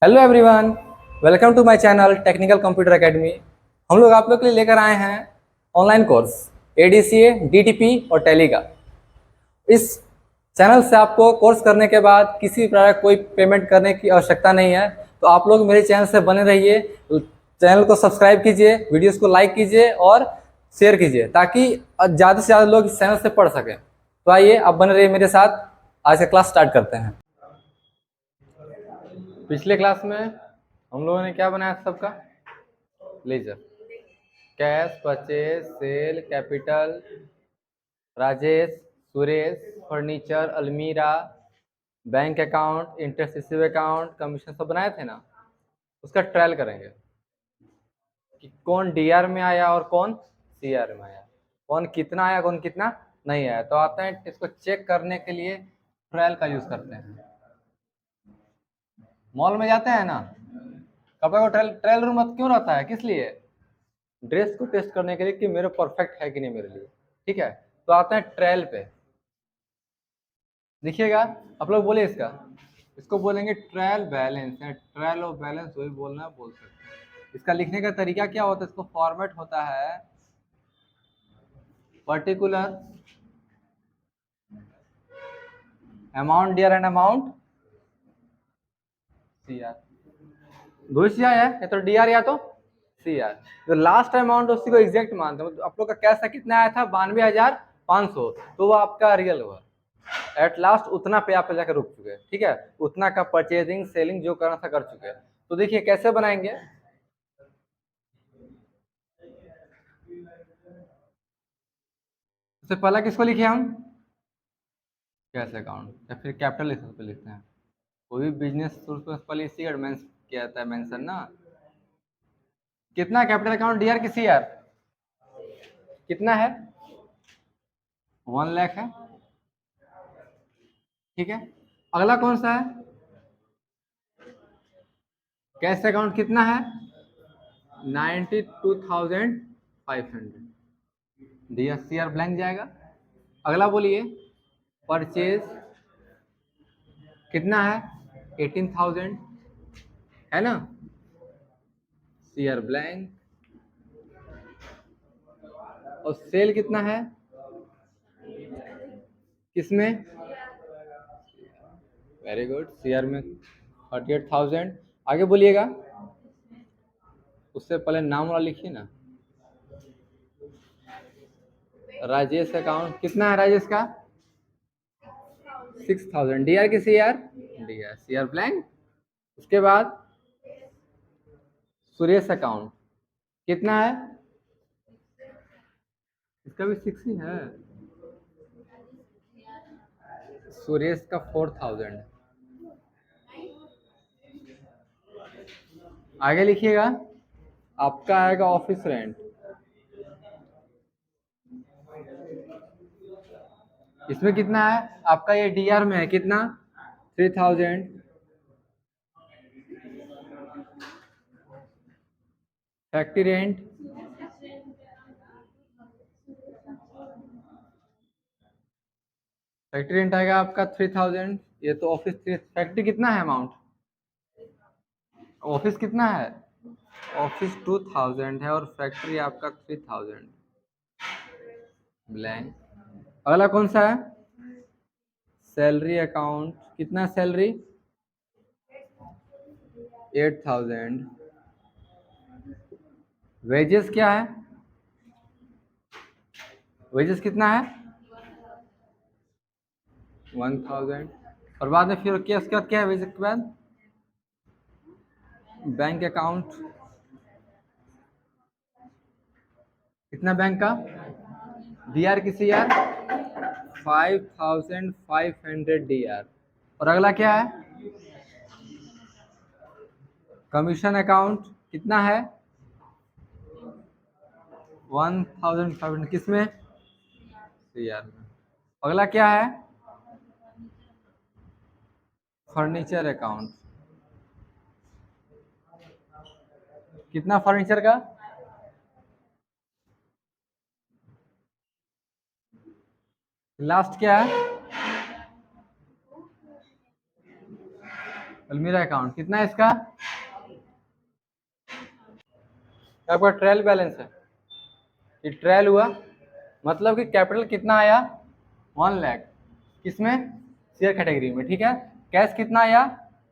Hello everyone, welcome to my channel technical computer academy. हम लोग आप लोग के लिए लेकर आए हैं ऑनलाइन कोर्स एडीसीए, डीटीपी और टैली का। इस चैनल से आपको कोर्स करने के बाद किसी प्रकार कोई पेमेंट करने की आवश्यकता नहीं है। तो आप लोग मेरे चैनल से बने रहिए, चैनल को सब्सक्राइब कीजिए, वीडियोस को लाइक कीजिए और शेयर कीजिए ताकि ज़्यादा से ज़्यादा लोग इस चैनल से पढ़ सकें। तो आइए आप बने रहिए मेरे साथ। आज का क्लास स्टार्ट करते हैं। पिछले क्लास में हम लोगों ने क्या बनाया था सबका ledger, cash, purchase, sale, capital, Rajesh, Suresh, furniture, अलमीरा, bank account, interest receive account, commission सब बनाए थे ना। उसका ट्रायल करेंगे कि कौन डीआर में आया और कौन सीआर में आया, कौन कितना आया कौन कितना नहीं आया। तो आते हैं इसको चेक करने के लिए ट्रायल का यूज करते हैं। मॉल में जाते हैं ना, कपड़े को ट्रायल रूम क्यों रहता है, किस लिए? ड्रेस को टेस्ट करने के लिए कि मेरे परफेक्ट है कि नहीं मेरे लिए। ठीक है, तो आते हैं ट्रायल पे। देखिएगा, आप लोग बोले इसको बोलेंगे ट्रायल बैलेंस है। ट्रायल ऑफ बैलेंस वही बोलना है, बोल सकते हैं। इसका लिखने का तरीका क्या होता है, इसको फॉर्मेट होता है particular amount dear and amount C R. दो सी आर है, या तो डी आर या तो सी आर। जो लास्ट अमाउंट उसी को एग्जैक्ट मानते हैं। आप लोग का कैसा कितना आया था, 92,500, तो वो आपका रियल हुआ। एट लास्ट उतना पे आप जाकर रुक चुके हैं। ठीक है, उतना का परचेजिंग सेलिंग जो करना था कर चुके हैं। तो देखिए कैसे बनाएंगे। सबसे पहला किसको लिखे हम, कैश अकाउंट या फिर कैपिटल पे लिखते हैं। कोई भी बिजनेस पहले इसी का किया जाता है मेंशन ना। कितना कैपिटल अकाउंट डीआर की सीआर कितना है, 1 लाख है। ठीक है, अगला कौन सा है, कैश अकाउंट कितना है, 92,500। डीआर सीआर ब्लैंक जाएगा। अगला बोलिए, परचेज कितना है, 18,000 है ना, सीआर ब्लैंक। और सेल कितना है, किसमें, वेरी गुड, सीआर में 38,000। आगे बोलिएगा, उससे पहले नाम वाला लिखिए ना। राजेश अकाउंट कितना है, राजेश का 6,000। डी आर की C R, D R C R blank. उसके बाद सुरेश अकाउंट कितना है, इसका भी 6 ही है, सुरेश का 4,000। आगे लिखिएगा, आपका आएगा ऑफिस रेंट। इसमें कितना है आपका, ये डीआर में है कितना, 3,000। फैक्ट्री रेंट फैक्ट्री रेंट आएगा आपका 3,000। ये तो ऑफिस, फैक्ट्री कितना है अमाउंट, ऑफिस कितना है, ऑफिस 2,000 है और फैक्ट्री आपका 3,000 ब्लैंक। अगला कौन सा है, सैलरी अकाउंट कितना, सैलरी 8,000। वेजेस क्या है, वेजेस कितना है 1,000। और बाद में फिर क्या, उसके बाद क्या है वेजेस के बाद, बैंक अकाउंट कितना, बैंक का डी आर किसी यार 5,500 डी आर। और अगला क्या है, कमीशन अकाउंट कितना है 1,500, किसमें, सी आर में। अगला क्या है, फर्नीचर अकाउंट कितना, फर्नीचर का लास्ट क्या है, अलमीरा अकाउंट कितना है इसका? आपका ट्रायल बैलेंस है, ये ट्रायल हुआ, मतलब कि कैपिटल कितना आया? 1 लाख, किसमें? शेयर कैटेगरी में, ठीक है। कैश कितना आया?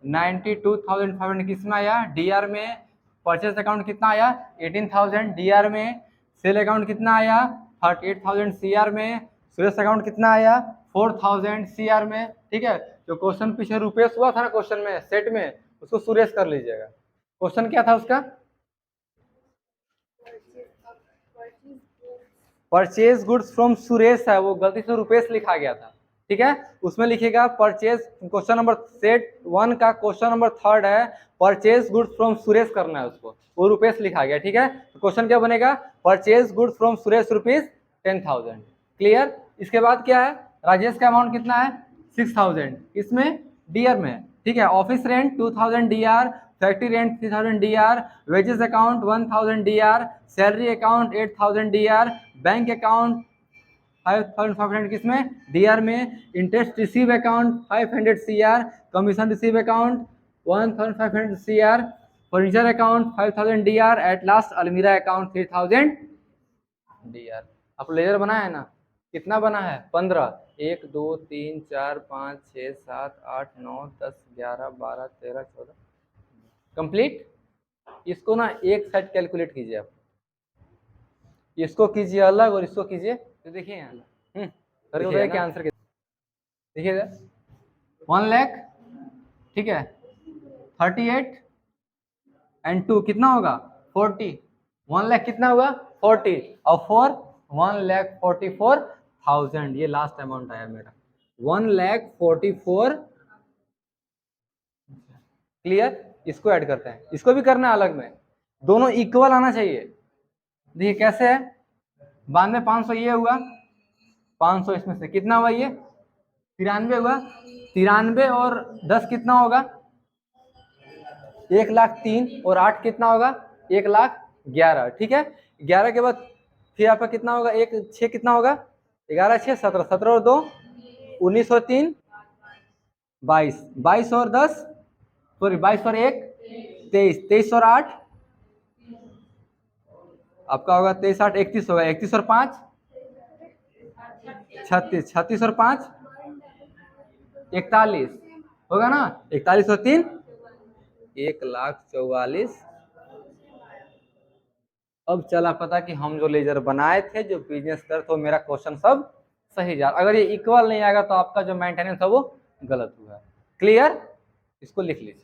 92,500, किसमें आया? डीआर में। परचेज अकाउंट कितना आया? 18,000 डीआर में। सेल अकाउंट कितना आया? 38,000 सीआर में। सुरेश अकाउंट कितना आया? 4,000 सीआर में, ठीक है। जो क्वेश्चन पीछे रुपेश हुआ था ना क्वेश्चन में सेट में, उसको सुरेश कर लीजिएगा। क्वेश्चन क्या था उसका? परचेज गुड्स फ्रॉम सुरेश है, वो गलती से रुपेश लिखा गया था, ठीक है। उसमें लिखेगा परचेज, क्वेश्चन नंबर सेट 1 का क्वेश्चन नंबर 3 है, परचेज गुड्स फ्रॉम सुरेश करना है उसको, वो रुपेश लिखा गया, ठीक है। तो क्वेश्चन क्या बनेगा? Purchase goods from Suresh rupees 10,000। Clear? इसके बाद क्या है? राजेश का अमाउंट कितना है? 6,000, इसमें डीआर में, ठीक है। Office rent 2,000 DR, factory rent 3,000 DR, wages account 1,000 DR, salary account 8,000 DR, bank account 5,500 किसमें? डीआर में। Interest receive account 500 CR, commission receive account 1,500 CR, furniture account 5,000 DR, at last अलमीरा अकाउंट 3,000 डीआर। आप ledger बना है ना? कितना बना है? 15। 1 2 3 4 5 6 7 8 9 10 11 12 13 14 कंप्लीट। इसको ना एक साइड कैलकुलेट कीजिए आप, इसको कीजिए अलग और इसको कीजिए, तो देखिए यहाँ करके बताइए क्या आंसर देखिएगा। 1 लाख, ठीक है। 38 एंड 2 कितना होगा? 40। 1 लाख कितना होगा? 40 और 4 1,44,000, ये लास्ट अमाउंट आया मेरा 1,44,000। क्लियर? इसको ऐड करते हैं, इसको भी करना है अलग में, दोनों इक्वल आना चाहिए। देखिए कैसे है? 92,500 ये हुआ, 500 इसमें से कितना हुआ? ये 93 हुआ। 93 और 10 कितना होगा? 1,03,000 और 8 कितना होगा? 1,11,000, ठीक है। 11 के बाद फिर आपका कितना होगा? 1 6 कितना होगा? 11 6 17, 17 और 2 19 और 3 22, 22 और 10 सॉरी 22 और 1 23, 23 और 8 आपका होगा 23 8 31 होगा, 31 और 5 36, 36 और 5 41 होगा ना, 41 और 3 1,44,000। अब चला पता कि हम जो लेजर बनाए थे, जो बिजनेस कर, तो मेरा क्वेश्चन सब सही जा। अगर ये इक्वल नहीं आएगा तो आपका जो मेंटेनेंस है वो गलत हुआ। क्लियर? इसको लिख लीजिए।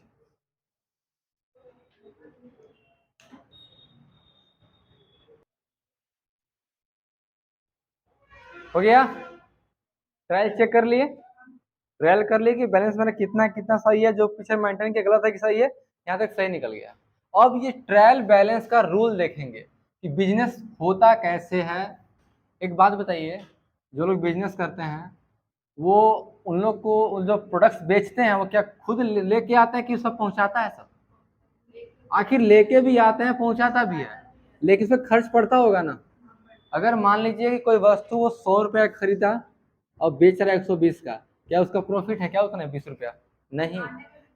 हो गया? ट्रायल चेक कर लिए? ट्रायल कर लिए कि बैलेंस मैंने कितना कितना सही है, जो पीछे मेंटेन किया गलत है कि सही है? यहाँ तक सही निकल गया। अब ये ट्रायल बैलेंस का रूल देखेंगे कि बिजनेस होता कैसे है। एक बात बताइए, जो लोग बिजनेस करते हैं वो उन लोग को जो प्रोडक्ट्स बेचते हैं वो क्या खुद लेके आते हैं कि सब पहुंचाता है? सब आखिर लेके भी आते हैं, पहुंचाता भी है, लेकिन इसमें खर्च पड़ता होगा ना। अगर मान लीजिए कि कोई वस्तु वो 100 रुपया खरीदा और बेच रहा है 120 का, क्या उसका प्रॉफिट है क्या उतना 20 रुपया? नहीं।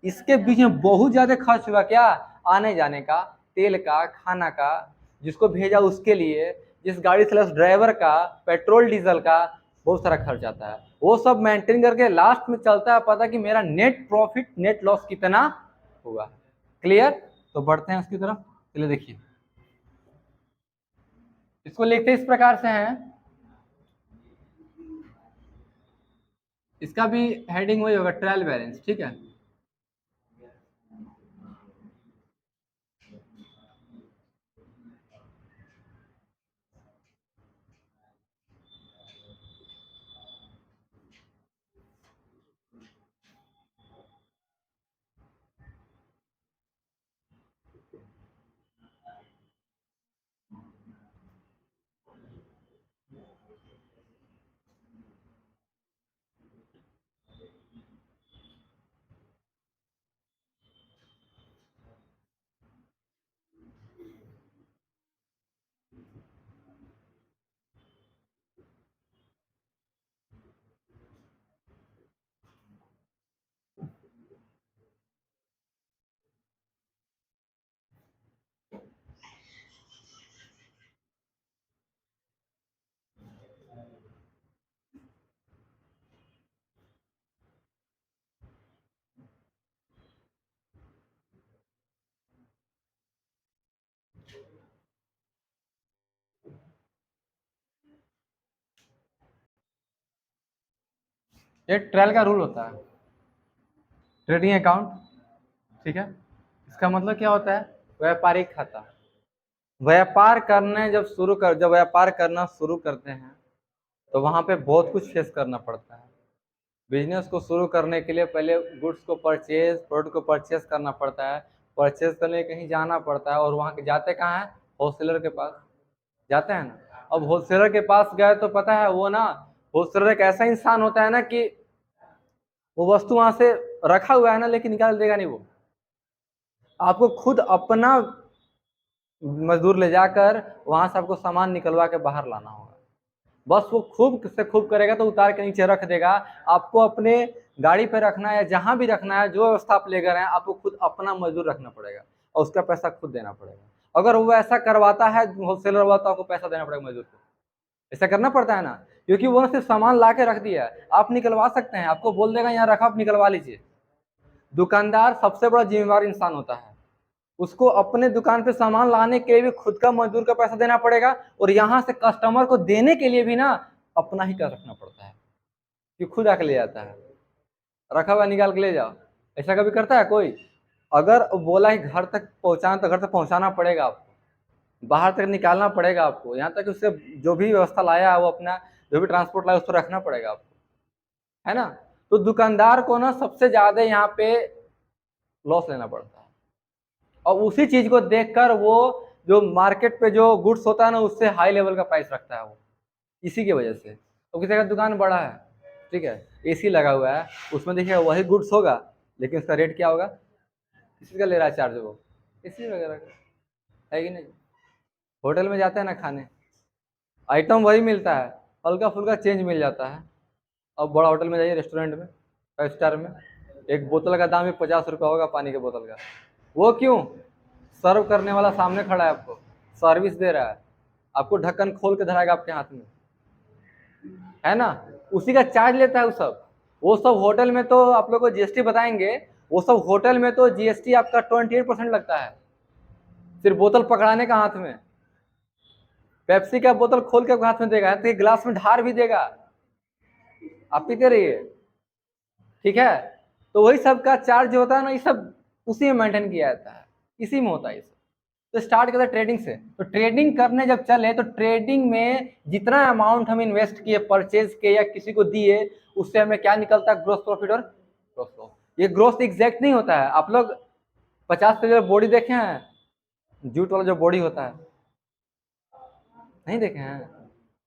इसके बीच में बहुत ज्यादा खर्च हुआ, क्या? आने जाने का, तेल का, खाना का, जिसको भेजा उसके लिए, जिस गाड़ी से उस ड्राइवर का, पेट्रोल डीजल का, बहुत सारा खर्च आता है। वो सब मेंटेन करके लास्ट में चलता है पता कि मेरा नेट प्रॉफिट नेट लॉस कितना हुआ। क्लियर? तो बढ़ते हैं उसकी तरफ। चलिए देखिए, इसको लिखते इस प्रकार से हैं, इसका भी हेडिंग वही होगा, ट्रायल बैलेंस, ठीक है। ये ट्रायल का रूल होता है, ट्रेडिंग अकाउंट, ठीक है। इसका मतलब क्या होता है? व्यापारिक खाता। जब व्यापार करना शुरू करते हैं तो वहां पे बहुत कुछ फेस करना पड़ता है। बिजनेस को शुरू करने के लिए पहले गुड्स को परचेज प्रोडक्ट को परचेज करना पड़ता है। परचेज करने कहीं जाना पड़ता है, और वहाँ के जाते कहाँ है? होलसेलर के पास जाते हैं ना। अब होलसेलर के पास गए तो पता है वो ना, होलसेलर एक ऐसा इंसान होता है ना कि वो वस्तु वहां से रखा हुआ है ना, लेकिन निकाल देगा नहीं वो। आपको खुद अपना मजदूर ले जाकर वहां से आपको सामान निकलवा के बाहर लाना होगा। बस वो खूब से खूब करेगा तो उतार के नीचे रख देगा। आपको अपने गाड़ी पे रखना है, जहां भी रखना है, जो व्यवस्था आप लेकर आए आपको खुद अपना मजदूर रखना पड़ेगा और उसका पैसा खुद देना पड़ेगा। अगर वो ऐसा करवाता है होलसेलर वाला तो आपको पैसा देना पड़ेगा मजदूर को। ऐसा करना पड़ता है ना, क्योंकि वो सिर्फ सामान ला के रख दिया है। आप निकलवा सकते हैं, आपको बोल देगा यहाँ रखा, आप निकलवा लीजिए। दुकानदार सबसे बड़ा जिम्मेवार इंसान होता है। उसको अपने दुकान पे सामान लाने के लिए भी खुद का मजदूर का पैसा देना पड़ेगा, और यहाँ से कस्टमर को देने के लिए भी ना अपना ही कर रखना पड़ता है, कि खुद आके ले जाता है, रखा हुआ निकाल के ले जाओ। ऐसा कभी करता है कोई? अगर बोला कि घर तक पहुंचाना तो घर तक पहुंचाना पड़ेगा आपको, बाहर तक निकालना पड़ेगा आपको, यहाँ तक उससे जो भी व्यवस्था लाया है वो अपना जो भी ट्रांसपोर्ट लाया उसको रखना पड़ेगा आपको, है ना। तो दुकानदार को ना सबसे ज्यादा यहाँ पे लॉस लेना पड़ता है, और उसी चीज को देखकर वो जो मार्केट पे जो गुड्स होता है ना उससे हाई लेवल का प्राइस रखता है वो, इसी की वजह से। तो किसी का दुकान बड़ा है, ठीक है, एसी लगा हुआ है, उसमें देखिए वही गुड्स होगा, लेकिन उसका रेट क्या होगा? किसी का ले रहा है चार्ज वो, एसी वगैरह का, है कि नहीं। होटल में जाते हैं ना खाने, आइटम वही मिलता है, हल्का फुल्का चेंज मिल जाता है। अब बड़ा होटल में जाइए, रेस्टोरेंट में, 5 स्टार में, एक बोतल का दाम भी 50 रुपया होगा पानी के बोतल का। वो क्यों? सर्व करने वाला सामने खड़ा है, आपको सर्विस दे रहा है, आपको ढक्कन खोल के धराएगा आपके हाथ में, है ना। उसी का चार्ज लेता है वो सब होटल में तो आप लोग को जीएसटी बताएंगे, वो सब होटल में तो जीएसटी आपका 28% लगता है, सिर्फ बोतल पकड़ाने का हाथ में। पेप्सी का बोतल खोल के हाथ में देगा, तो गिलास में ढार भी देगा, आप पीते रहिए, ठीक है। तो वही सब का चार्ज जो होता है ना, ये सब उसी में मेंटेन किया जाता है, इसी में होता है ये सब। तो स्टार्ट करता है ट्रेडिंग से। तो ट्रेडिंग करने जब चले तो ट्रेडिंग में जितना अमाउंट हम इन्वेस्ट किए, परचेज किए या किसी को दिए, उससे हमें क्या निकलता है? ग्रोस प्रॉफिट और ग्रोस लॉस। ये ग्रोस एग्जैक्ट नहीं होता है। आप लोग 50 पे बॉडी देखे हैं, जूट वाला जो बॉडी होता है, नहीं देखे हैं?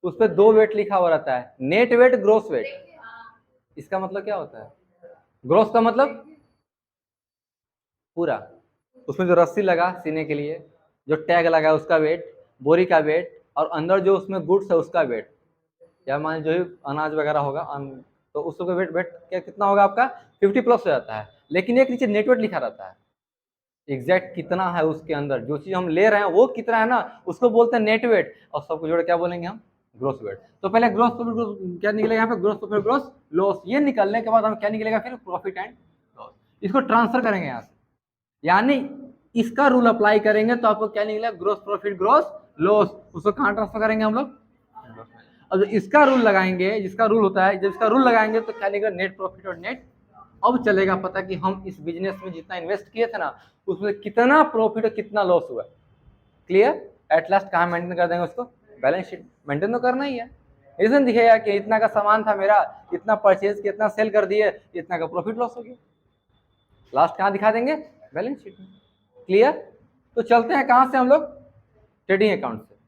उस पर 2 वेट लिखा हुआ रहता है, नेट वेट, ग्रोस वेट। इसका मतलब क्या होता है? ग्रोस का मतलब पूरा, उसमें जो रस्सी लगा सीने के लिए, जो टैग लगा उसका वेट, बोरी का वेट, और अंदर जो उसमें गुड्स है उसका वेट, या मान जो भी अनाज वगैरह होगा तो उसका वेट वेट क्या कितना होगा आपका? 50+ हो जाता है। लेकिन एक नीचे नेट वेट लिखा रहता है, एग्जैक्ट कितना है उसके अंदर, जो चीज हम ले रहे हैं वो कितना है ना, उसको बोलते हैं नेट वेट, और सबको जोड़ क्या बोलेंगे हम? Gross weight. तो पहले ग्रोस प्रॉफिट क्या निकलेगा यहाँ पे? Gross profit gross loss. ये निकलने के बाद हम क्या निकलेगा फिर? Profit and loss. इसको ट्रांसफर करेंगे यहाँ से, यानी इसका रूल अप्लाई करेंगे तो आपको क्या निकलेगा? Gross profit gross loss. उसको कहाँ ट्रांसफर करेंगे हम लोग? अब इसका रूल लगाएंगे, जिसका रूल होता है, जब इसका रूल लगाएंगे तो क्या निकलेगा? नेट प्रॉफिट और नेट। अब चलेगा पता कि हम इस बिजनेस में जितना इन्वेस्ट किए थे ना उसमें कितना प्रॉफिट और कितना लॉस हुआ। क्लियर? एट लास्ट कहाँ मेंटेन कर देंगे उसको? बैलेंस शीट मेंटेन तो करना ही है। रीजन दिखेगा कि इतना का सामान था मेरा, इतना परचेज किया, इतना सेल कर दिए, इतना का प्रॉफिट लॉस हो गया, लास्ट कहाँ दिखा देंगे? बैलेंस शीट में। क्लियर? तो चलते हैं कहाँ से हम लोग? ट्रेडिंग अकाउंट से।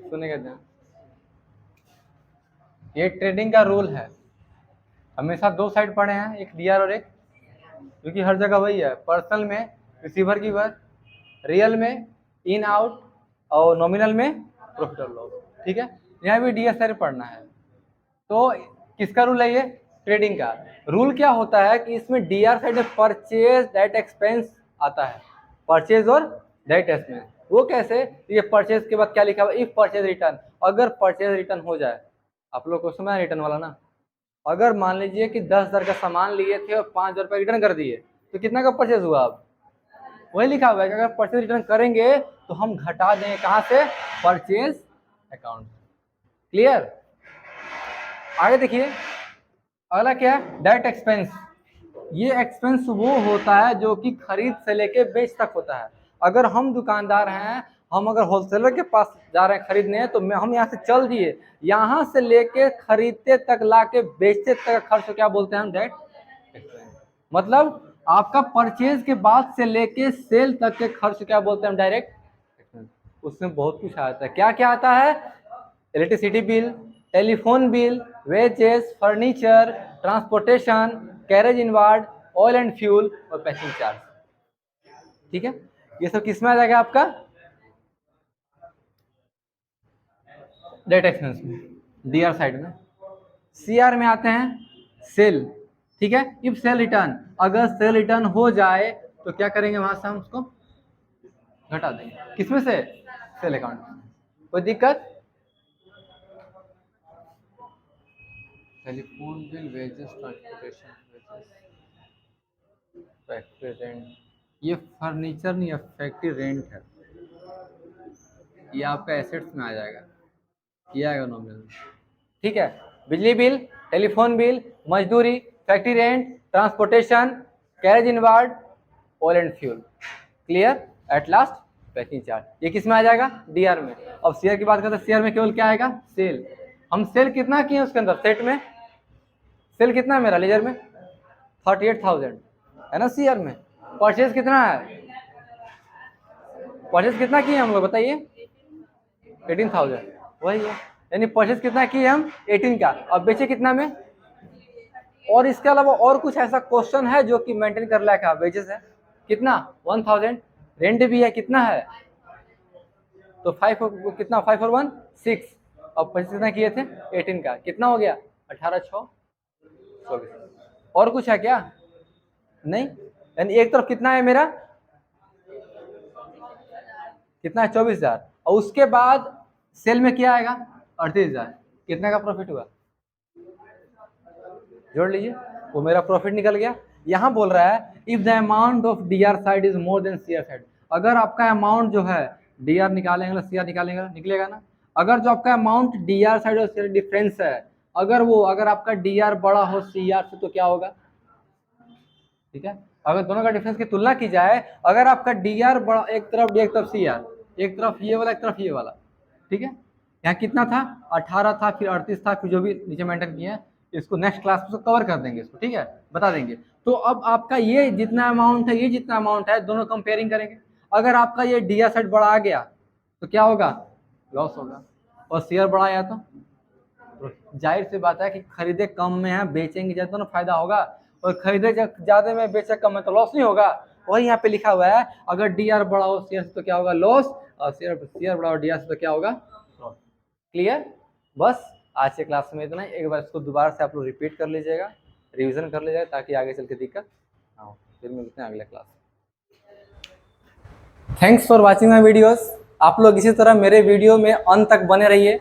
सुनेगा ध्यान, ये ट्रेडिंग का रूल है। हमेशा दो साइड पड़े हैं, एक डीआर और एक, क्योंकि हर जगह वही है, पर्सनल में रिसीवर की वर्क, रियल में इन आउट, और नॉमिनल में प्रॉफिट और लॉस। ठीक है, यहाँ भी डीएसआर पढ़ना है। तो किसका रूल है ये? ट्रेडिंग का रूल क्या होता है कि इसमें डीआर साइड में परचेज दैट एक्सपेंस आता है, परचेज और दैट एक्सपेंस। वो कैसे? ये परचेज के बाद क्या लिखा हुआ, इफ परचेज रिटर्न, अगर परचेज रिटर्न हो जाए। आप लोग को समझ रिटर्न वाला ना, अगर मान लीजिए कि 10,000 का सामान लिए थे और 5,000 रुपये रिटर्न कर दिए, तो कितना का परचेज हुआ? अब वही लिखा हुआ है कि अगर परचेज रिटर्न करेंगे तो हम घटा देंगे कहाँ से? Purchase account. क्लियर? आगे देखिए, अगला क्या है? Direct expense. ये एक्सपेंस वो होता है जो कि खरीद से लेके बेच तक होता है। अगर हम दुकानदार हैं, हम अगर होलसेलर के पास जा रहे हैं खरीदने, तो हम यहाँ से चल दिए, यहाँ से लेके खरीदते तक लाके बेचते तक का खर्च क्या बोलते हैं हम? Direct expense. मतलब आपका परचेज के बाद से लेके सेल तक के खर्च क्या बोलते हैं हम? Direct expense. उसमें बहुत कुछ आता है। क्या क्या आता है? Electricity bill, telephone bill, wages, furniture, transportation, carriage inward, oil and fuel और पैकिंग चार्ज। ठीक है, ये सब किस में आ जाएगा आपका? डेट एक्सपेंस में, डीआर साइड में। सीआर में आते हैं सेल। ठीक है, इफ सेल रिटर्न, अगर सेल रिटर्न हो जाए तो क्या करेंगे? वहां से हम उसको घटा देंगे, किसमें से? सेल अकाउंट में। कोई दिक्कत? Telephone bill, wages, transportation, factory rent, ये फर्नीचर नहीं है, फैक्ट्री रेंट है। ये आपका एसेट्स में आ जाएगा, ये आएगा नॉमिनल में। ठीक है, बिजली बिल, टेलीफोन बिल, मजदूरी, factory rent, transportation, carriage inward, oil and fuel. Clear? At last packing charge, ये किस में आ जाएगा? डीआर में। अब शेयर की बात करते हैं, शेयर में केवल क्या आएगा? सेल। हम सेल कितना किए उसके अंदर? सेट में सेल कितना है मेरा लेजर में? 38,000 है ना सीआर में। परचेज कितना है? परचेज कितना किए हम लोग बताइए? 18,000, वही है। यानी परचेज कितना किए हम? 18 का, और बेचे कितना में? और इसके अलावा और कुछ ऐसा क्वेश्चन है जो कि मेंटेन कर लायक है? वेजेस है कितना? 1,000, रेंट भी है कितना है? तो 5 कितना? 5 और 1 6, और परचेज कितना किए थे? 18 का, कितना हो गया? 18 6 24। और कुछ है क्या? नहीं। यानी एक तरफ कितना है मेरा? कितना है? 24,000, और उसके बाद सेल में क्या आएगा? 38,000। कितने का प्रॉफिट हुआ? जोड़ लीजिए, वो मेरा प्रॉफिट निकल गया। यहाँ बोल रहा है if the amount of DR side is more than CR side, अगर आपका अमाउंट जो है, डीआर निकालेंगे सीआर निकालेंगे, निकलेगा ना। अगर जो आपका अमाउंट डीआर साइड और सीआर डिफरेंस है, अगर आपका डीआर बड़ा हो सीआर से, तो क्या होगा? ठीक है। अगर दोनों का डिफरेंस की तुलना की जाए, अगर आपका डी आर बड़ा, एक तरफ डी एक तरफ सी आर, एक तरफ ये वाला एक तरफ ये वाला, ठीक है, यहाँ कितना था 18 था, फिर 38 था, फिर जो भी नीचे मेंशन किया है, इसको नेक्स्ट क्लास में कवर कर देंगे इसको, ठीक है, बता देंगे। तो अब आपका ये जितना अमाउंट है, ये जितना अमाउंट है, दोनों कंपेयरिंग करेंगे। अगर आपका ये डी आर सेट बड़ा आ गया तो क्या होगा, लॉस होगा, और शेयर बड़ा आया तो जाहिर सी बात है कि खरीदे कम में है, बेचेंगे ज्यादा तो ना फायदा होगा, और खरीदे ज्यादा में बेचे कम में तो लॉस नहीं होगा। वही यहाँ पे लिखा हुआ है, अगर डी आर बड़ा हो शेयर से तो क्या होगा, लॉस, और शेयर बड़ा हो डी आर से तो क्या होगा, लॉस। क्लियर। बस आज के क्लास में इतना ही। एक बार इसको दोबारा से आप लोग रिपीट कर लीजिएगा, रिविजन कर लीजिएगा, ताकि आगे चल के दिक्कत ना हो। फिर मिलते हैं अगले class. Thanks for watching my videos. आप लोग इसी तरह मेरे वीडियो में अंत तक बने रहिए।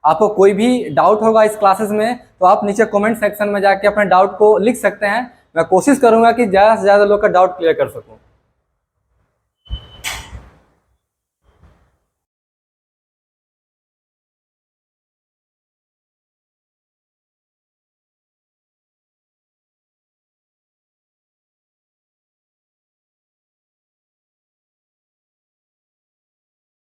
आपको कोई भी डाउट होगा इस क्लासेस में तो आप नीचे कमेंट सेक्शन में जाके अपने डाउट को लिख सकते हैं। मैं कोशिश करूंगा कि ज़्यादा से ज़्यादा लोग का डाउट क्लियर कर सकूं।